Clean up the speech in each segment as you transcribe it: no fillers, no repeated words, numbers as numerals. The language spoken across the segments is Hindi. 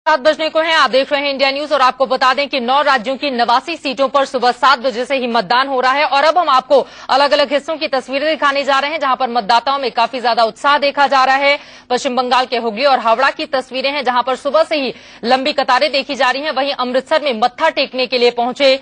7 बजने को है। आप देख रहे हैं इंडिया न्यूज और आपको बता दें कि 9 राज्यों की 89 सीटों पर सुबह 7 बजे से ही मतदान हो रहा है। और अब हम आपको अलग अलग हिस्सों की तस्वीरें दिखाने जा रहे हैं जहां पर मतदाताओं में काफी ज्यादा उत्साह देखा जा रहा है। पश्चिम बंगाल के हुगली और हावड़ा की तस्वीरें हैं जहां पर सुबह से ही लंबी कतारें देखी जा रही हैं। वहीं अमृतसर में मत्था टेकने के लिए पहुंचे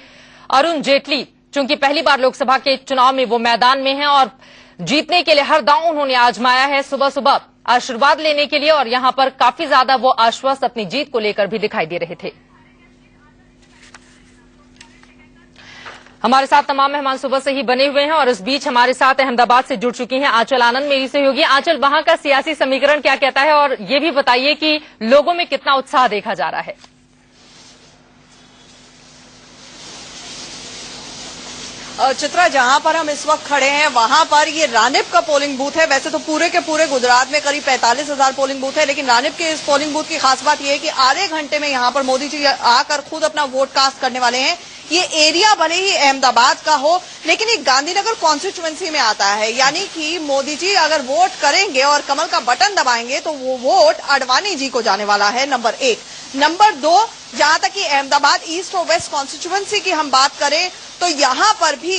अरुण जेटली, चूंकि पहली बार लोकसभा के चुनाव में वो मैदान में हैं और जीतने के लिए हर दांव उन्होंने आजमाया है सुबह सुबह आशीर्वाद लेने के लिए। और यहां पर काफी ज्यादा वो आश्वस्त अपनी जीत को लेकर भी दिखाई दे रहे थे। हमारे साथ तमाम मेहमान सुबह से ही बने हुए हैं और इस बीच हमारे साथ अहमदाबाद से जुड़ चुकी हैं आंचल आनंद मेरी सहयोगी। आंचल, वहां का सियासी समीकरण क्या कहता है और ये भी बताइए कि लोगों में कितना उत्साह देखा जा रहा है। चित्रा, जहां पर हम इस वक्त खड़े हैं वहां पर ये रानिप का पोलिंग बूथ है। वैसे तो पूरे के पूरे गुजरात में करीब 45,000 पोलिंग बूथ है, लेकिन रानिप के इस पोलिंग बूथ की खास बात यह है कि आधे घंटे में यहां पर मोदी जी आकर खुद अपना वोट कास्ट करने वाले हैं। ये एरिया भले ही अहमदाबाद का हो, लेकिन ये गांधीनगर कॉन्स्टिट्यूएंसी में आता है, यानी कि मोदी जी अगर वोट करेंगे और कमल का बटन दबाएंगे तो वो वोट अडवाणी जी को जाने वाला है, नंबर 1। नंबर 2, जहां तक कि अहमदाबाद ईस्ट और वेस्ट कॉन्स्टिट्यूएंसी की हम बात करें तो यहां पर भी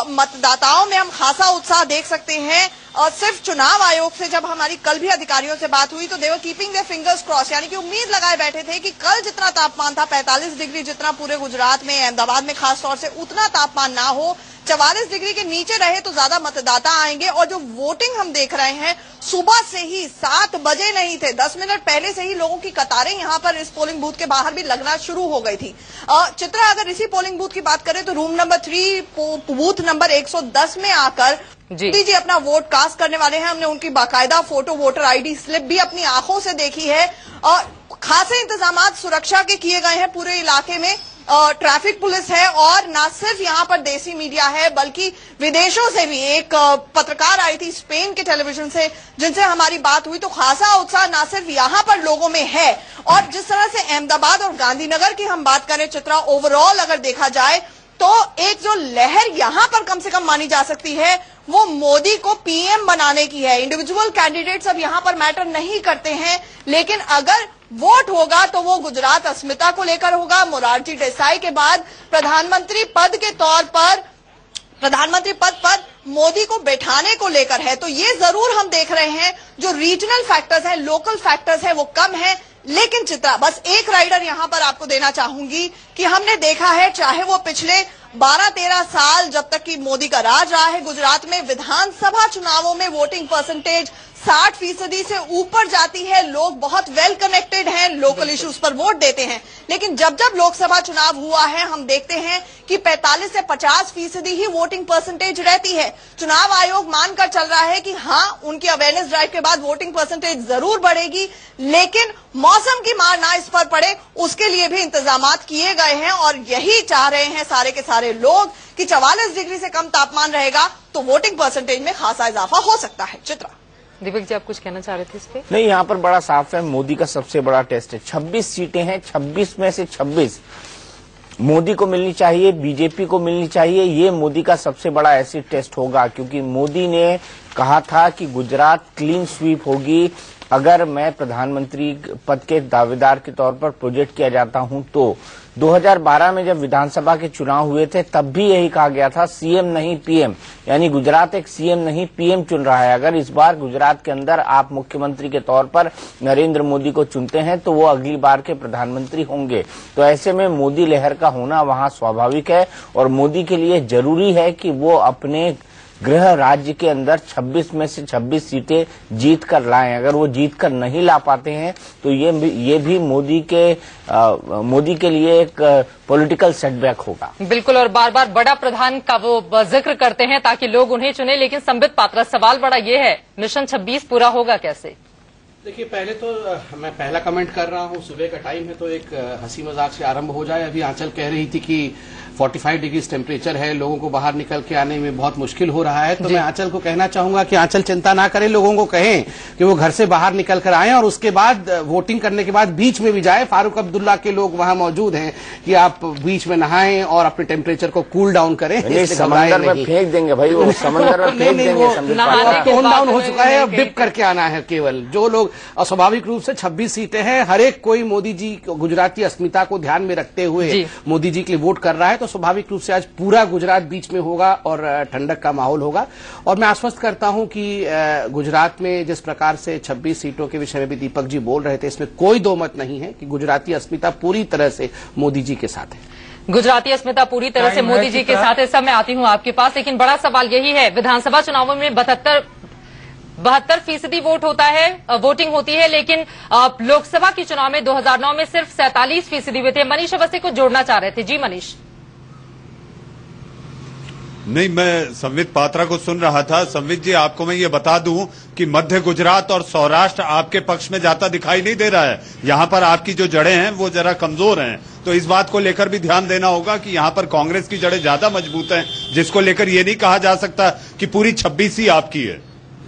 मतदाताओं में हम खासा उत्साह देख सकते हैं। सिर्फ चुनाव आयोग से जब हमारी कल भी अधिकारियों से बात हुई तो दे वर कीपिंग देयर फिंगर्स क्रॉस, यानी कि उम्मीद लगाए बैठे थे कि कल जितना तापमान था 45 डिग्री जितना पूरे गुजरात में, अहमदाबाद में खासतौर से उतना तापमान ना हो, 44 डिग्री के नीचे रहे तो ज्यादा मतदाता आएंगे। और जो वोटिंग हम देख रहे हैं सुबह से ही 7 बजे नहीं थे, 10 मिनट पहले से ही लोगों की कतारें यहां पर इस पोलिंग बूथ के बाहर भी लगना शुरू हो गई थी। चित्रा, अगर इसी पोलिंग बूथ की बात करें तो रूम नंबर 3 बूथ नंबर 110 में आकर मोदी जी अपना वोट कास्ट करने वाले हैं। हमने उनकी बाकायदा फोटो वोटर आईडी स्लिप भी अपनी आंखों से देखी है। और खासे इंतजाम सुरक्षा के किए गए हैं पूरे इलाके में। ट्रैफिक पुलिस है और न सिर्फ यहां पर देसी मीडिया है बल्कि विदेशों से भी एक पत्रकार आई थी स्पेन के टेलीविजन से जिनसे हमारी बात हुई। तो खासा उत्साह न सिर्फ यहां पर लोगों में है, और जिस तरह से अहमदाबाद और गांधीनगर की हम बात करें चित्रा, ओवरऑल अगर देखा जाए तो एक जो लहर यहां पर कम से कम मानी जा सकती है वो मोदी को पीएम बनाने की है। इंडिविजुअल कैंडिडेट्स अब यहां पर मैटर नहीं करते हैं, लेकिन अगर वोट होगा तो वो गुजरात अस्मिता को लेकर होगा। मोरारजी देसाई के बाद प्रधानमंत्री पद के तौर पर, प्रधानमंत्री पद पर मोदी को बैठाने को लेकर है। तो ये जरूर हम देख रहे हैं जो रीजनल फैक्टर्स हैं, लोकल फैक्टर्स हैं, वो कम है। लेकिन चित्रा, बस एक राइडर यहां पर आपको देना चाहूंगी कि हमने देखा है चाहे वो पिछले 12-13 साल जब तक कि मोदी का राज रहा है गुजरात में, विधानसभा चुनावों में वोटिंग परसेंटेज 60% से ऊपर जाती है। लोग बहुत वेल कनेक्टेड हैं, लोकल इश्यूज पर वोट देते हैं। लेकिन जब जब लोकसभा चुनाव हुआ है हम देखते हैं कि 45 से 50% ही वोटिंग परसेंटेज रहती है। चुनाव आयोग मानकर चल रहा है कि हाँ, उनकी अवेयरनेस ड्राइव के बाद वोटिंग परसेंटेज जरूर बढ़ेगी, लेकिन मौसम की मार ना इस पर पड़े उसके लिए भी इंतजामात किए गए हैं। और यही चाह रहे हैं सारे के सारे लोग कि 44 डिग्री से कम तापमान रहेगा तो वोटिंग परसेंटेज में खासा इजाफा हो सकता है। चित्रा, दीपक जी, आप कुछ कहना चाह रहे थे इस पे? नहीं, यहाँ पर बड़ा साफ है, मोदी का सबसे बड़ा टेस्ट है। 26 सीटें हैं, 26 में से 26 मोदी को मिलनी चाहिए, बीजेपी को मिलनी चाहिए। ये मोदी का सबसे बड़ा एसिड टेस्ट होगा, क्योंकि मोदी ने कहा था कि गुजरात क्लीन स्वीप होगी अगर मैं प्रधानमंत्री पद के दावेदार के तौर पर प्रोजेक्ट किया जाता हूं तो। 2012 में जब विधानसभा के चुनाव हुए थे तब भी यही कहा गया था, सीएम नहीं पीएम, यानी गुजरात एक सीएम नहीं पीएम चुन रहा है। अगर इस बार गुजरात के अंदर आप मुख्यमंत्री के तौर पर नरेंद्र मोदी को चुनते हैं तो वो अगली बार के प्रधानमंत्री होंगे। तो ऐसे में मोदी लहर का होना वहां स्वाभाविक है और मोदी के लिए जरूरी है कि वो अपने गृह राज्य के अंदर 26 में से 26 सीटें जीत कर लाएं। अगर वो जीत कर नहीं ला पाते हैं तो ये भी मोदी के लिए एक पॉलिटिकल सेटबैक होगा। बिल्कुल, और बार बार बड़ा प्रधान का वो जिक्र करते हैं ताकि लोग उन्हें चुने। लेकिन संबित पात्रा, सवाल बड़ा ये है, मिशन 26 पूरा होगा कैसे? देखिए, पहले तो मैं पहला कमेंट कर रहा हूं, सुबह का टाइम है तो एक हंसी मजाक से आरंभ हो जाए। अभी आंचल कह रही थी कि 45 डिग्री टेम्परेचर है, लोगों को बाहर निकल के आने में बहुत मुश्किल हो रहा है। तो मैं आंचल को कहना चाहूंगा कि आंचल चिंता ना करें, लोगों को कहें कि वो घर से बाहर निकल कर आए और उसके बाद वोटिंग करने के बाद बीच में भी जाए। फारूक अब्दुल्ला के लोग वहां मौजूद हैं कि आप बीच में नहाएं और अपने टेम्परेचर को कूल डाउन करें। समंदर में फेंक देंगे भाई, वो समंदर में फेंक देंगे। टोन डाउन हो चुका है, अब डिप करके आना है केवल। जो लोग स्वाभाविक रूप से 26 सीटें हैं, हर एक कोई मोदी जी गुजराती अस्मिता को ध्यान में रखते हुए मोदी जी के लिए वोट कर रहा है, तो स्वाभाविक रूप से आज पूरा गुजरात बीच में होगा और ठंडक का माहौल होगा। और मैं आश्वस्त करता हूं कि गुजरात में जिस प्रकार से 26 सीटों के विषय में भी दीपक जी बोल रहे थे, इसमें कोई दो मत नहीं है कि गुजराती अस्मिता पूरी तरह से मोदी जी के साथ है। गुजराती अस्मिता पूरी तरह से मोदी जी के साथ। इस समय आती हूं आपके पास, लेकिन बड़ा सवाल यही है, विधानसभा चुनावों में 72% वोट होता है, वोटिंग होती है, लेकिन लोकसभा के चुनाव में 2009 में सिर्फ 47% हुए थे। मनीष अवस्थी को जोड़ना चाह रहे थे। जी मनीष। नहीं, मैं संवित पात्रा को सुन रहा था। संवित जी, आपको मैं ये बता दूं कि मध्य गुजरात और सौराष्ट्र आपके पक्ष में जाता दिखाई नहीं दे रहा है। यहाँ पर आपकी जो जड़ें हैं वो जरा कमजोर हैं, तो इस बात को लेकर भी ध्यान देना होगा कि यहाँ पर कांग्रेस की जड़ें ज्यादा मजबूत हैं, जिसको लेकर ये नहीं कहा जा सकता कि पूरी 26 ही आपकी है।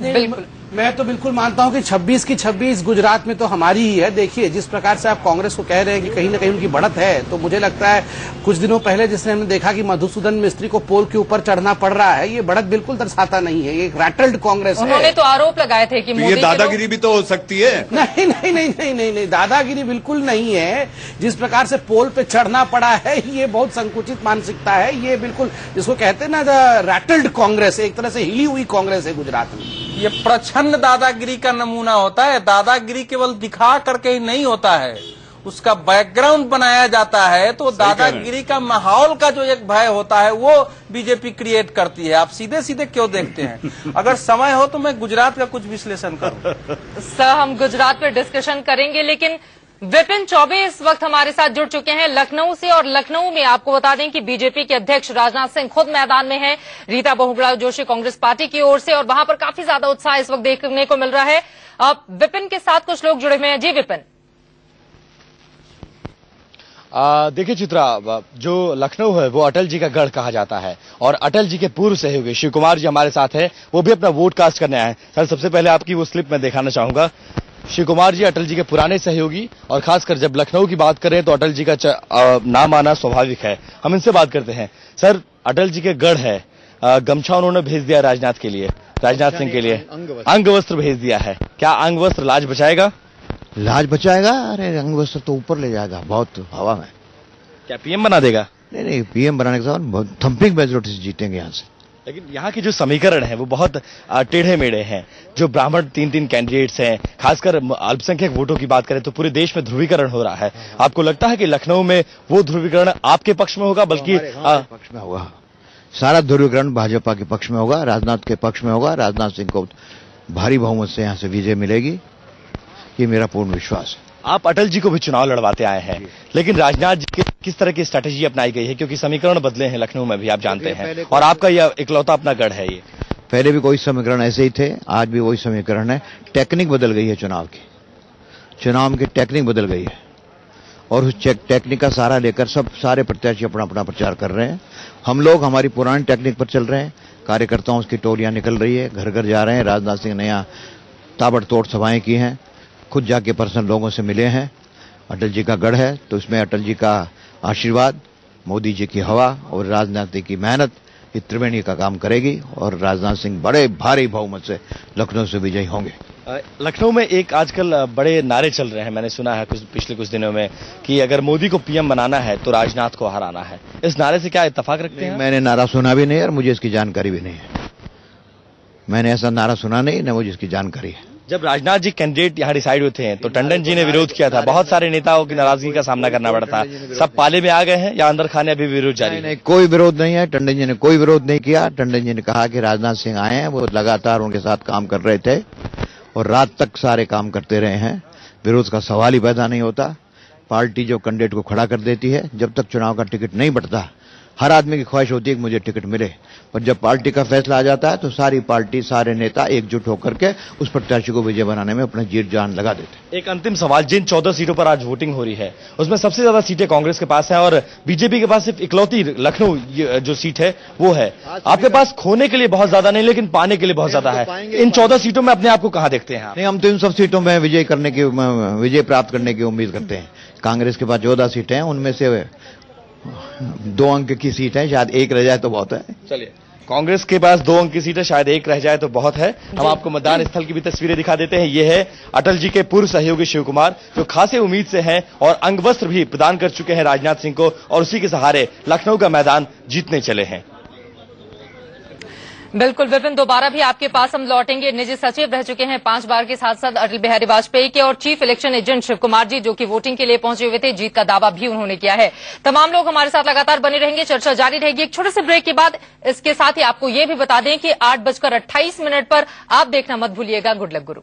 बिल्कुल, मैं तो बिल्कुल मानता हूं कि 26 की 26 गुजरात में तो हमारी ही है। देखिए, जिस प्रकार से आप कांग्रेस को कह रहे हैं कि कहीं ना कहीं उनकी बढ़त है, तो मुझे लगता है कुछ दिनों पहले जिसने हमने देखा कि मधुसूदन मिस्त्री को पोल के ऊपर चढ़ना पड़ रहा है, ये बढ़त बिल्कुल दर्शाता नहीं है। ये एक रैटल्ड कांग्रेस है। उन्होंने तो आरोप लगाए थे कि ये दादागिरी भी तो हो सकती है। नहीं नहीं नहीं नहीं नहीं नहीं, दादागिरी बिल्कुल नहीं है। जिस प्रकार से पोल पे चढ़ना पड़ा है, ये बहुत संकुचित मानसिकता है। ये बिल्कुल जिसको कहते हैं ना, रैटल्ड कांग्रेस, एक तरह से हिली हुई कांग्रेस है गुजरात में। ये प्रच्छन्न दादागिरी का नमूना होता है। दादागिरी केवल दिखा करके ही नहीं होता है, उसका बैकग्राउंड बनाया जाता है। तो दादागिरी का माहौल का जो एक भय होता है वो बीजेपी क्रिएट करती है। आप सीधे सीधे क्यों देखते हैं? अगर समय हो तो मैं गुजरात का कुछ विश्लेषण करूं। सर, हम गुजरात पर डिस्कशन करेंगे, लेकिन विपिन चौबे इस वक्त हमारे साथ जुड़ चुके हैं लखनऊ से, और लखनऊ में आपको बता दें कि बीजेपी के अध्यक्ष राजनाथ सिंह खुद मैदान में हैं, रीता बहुगुणा जोशी कांग्रेस पार्टी की ओर से, और वहां पर काफी ज्यादा उत्साह इस वक्त देखने को मिल रहा है। अब विपिन के साथ कुछ लोग जुड़े हुए हैं। जी विपिन। देखिए चित्रा, जो लखनऊ है वो अटल जी का गढ़ कहा जाता है, और अटल जी के पूर्व सहयोगी शिव कुमार जी हमारे साथ है, वो भी अपना वोट कास्ट करने आए हैं। सर, सबसे पहले आपकी वो स्लिप मैं दिखाना चाहूंगा। शिव कुमार जी अटल जी के पुराने सहयोगी, और खासकर जब लखनऊ की बात करें तो अटल जी का नाम आना स्वाभाविक है। हम इनसे बात करते हैं। सर, अटल जी के गढ़ है, गमछा उन्होंने भेज दिया राजनाथ के लिए, राजनाथ सिंह के लिए अंग वस्त्र भेज दिया है। क्या अंग वस्त्र लाज बचाएगा? लाज बचाएगा? अरे अंग वस्त्र तो ऊपर ले जाएगा, बहुत हवा में। क्या पीएम बना देगा? नहीं, पीएम बनाने के साथ थंपिंग मेजोरिटी से जीतेंगे यहाँ से। लेकिन यहाँ की जो समीकरण है वो बहुत टेढ़े मेढ़े हैं। जो ब्राह्मण 3 कैंडिडेट्स हैं, खासकर अल्पसंख्यक वोटों की बात करें तो पूरे देश में ध्रुवीकरण हो रहा है। आपको लगता है कि लखनऊ में वो ध्रुवीकरण आपके पक्ष में होगा? बल्कि पक्ष में होगा, सारा ध्रुवीकरण भाजपा के पक्ष में होगा, राजनाथ के पक्ष में होगा। राजनाथ सिंह को भारी बहुमत से यहाँ से विजय मिलेगी, ये मेरा पूर्ण विश्वास है। आप अटल जी को भी चुनाव लड़वाते आए हैं, लेकिन राजनाथ जी की किस तरह की स्ट्रैटेजी अपनाई गई है? क्योंकि समीकरण बदले हैं लखनऊ में भी, आप जानते हैं, और आपका यह इकलौता अपना गढ़ है। ये पहले भी कोई समीकरण ऐसे ही थे, आज भी वही समीकरण है। टेक्निक बदल गई है चुनाव की, चुनाव की टेक्निक बदल गई है, और उस टेक्निक का सहारा लेकर सारे प्रत्याशी अपना अपना प्रचार कर रहे हैं। हम लोग हमारी पुरानी टेक्निक पर चल रहे हैं। कार्यकर्ताओं की टोलियां निकल रही है, घर घर जा रहे हैं। राजनाथ सिंह ने यहाँ ताबड़तोड़ सभाएं की हैं, खुद जाके पर्सनल लोगों से मिले हैं। अटल जी का गढ़ है, तो इसमें अटल जी का आशीर्वाद, मोदी जी की हवा और राजनाथ जी की मेहनत, ये त्रिवेणी का काम करेगी, और राजनाथ सिंह बड़े भारी बहुमत से लखनऊ से विजयी होंगे। लखनऊ में एक आजकल बड़े नारे चल रहे हैं, मैंने सुना है पिछले कुछ दिनों में, कि अगर मोदी को पीएम बनाना है तो राजनाथ को हराना है। इस नारे से क्या इत्तेफाक रखते हैं? मैंने नारा सुना भी नहीं और मुझे इसकी जानकारी भी नहीं है। मैंने ऐसा नारा सुना नहीं, न मुझे इसकी जानकारी है। जब राजनाथ जी कैंडिडेट यहाँ डिसाइड हुए थे तो टंडन जी ने विरोध किया था, बहुत सारे नेताओं की नाराजगी का सामना करना पड़ा था। सब पाले में आ गए हैं या अंदर खाने अभी विरोध जारी? नहीं, कोई विरोध नहीं है। टंडन जी ने कोई विरोध नहीं किया। टंडन जी ने कहा कि राजनाथ सिंह आए हैं, वो लगातार उनके साथ काम कर रहे थे और रात तक सारे काम करते रहे हैं। विरोध का सवाल ही पैदा नहीं होता। पार्टी जो कैंडिडेट को खड़ा कर देती है, जब तक चुनाव का टिकट नहीं बढ़ता, हर आदमी की ख्वाहिश होती है कि मुझे टिकट मिले, पर जब पार्टी का फैसला आ जाता है तो सारी पार्टी, सारे नेता एकजुट होकर के उस प्रत्याशी को विजय बनाने में अपना जीत जान लगा देते हैं। एक अंतिम सवाल, जिन 14 सीटों पर आज वोटिंग हो रही है उसमें सबसे ज्यादा सीटें कांग्रेस के पास है और बीजेपी के पास सिर्फ इकलौती लखनऊ जो सीट है वो है। आपके पास खोने के लिए बहुत ज्यादा नहीं, लेकिन पाने के लिए बहुत ज्यादा है। इन 14 सीटों में अपने आप को कहां देखते हैं? नहीं, हम तो इन सब सीटों में विजय प्राप्त करने की उम्मीद करते हैं। कांग्रेस के पास 14 सीटें हैं, उनमें से 2 अंक की सीट है, शायद 1 रह जाए तो बहुत है। चलिए, कांग्रेस के पास 2 अंक की सीटें, शायद एक रह जाए तो बहुत है। हम आपको मतदान स्थल की भी तस्वीरें दिखा देते हैं। ये है अटल जी के पूर्व सहयोगी शिव कुमार, जो खासे उम्मीद से हैं और अंगवस्त्र भी प्रदान कर चुके हैं राजनाथ सिंह को, और उसी के सहारे लखनऊ का मैदान जीतने चले हैं। बिल्कुल विपिन, दोबारा भी आपके पास हम लौटेंगे। निजी सचिव रह चुके हैं 5 बार के साथ साथ अटल बिहारी वाजपेयी के, और chief election agent Shiv Kumar ji, जो कि वोटिंग के लिए पहुंचे हुए थे, जीत का दावा भी उन्होंने किया है। तमाम लोग हमारे साथ लगातार बने रहेंगे, चर्चा जारी रहेगी। एक छोटे से ब्रेक के बाद इसके साथ ही आपको ये भी बता दें कि 8:28 पर आप देखना मत भूलिएगा गुड लक गुरु।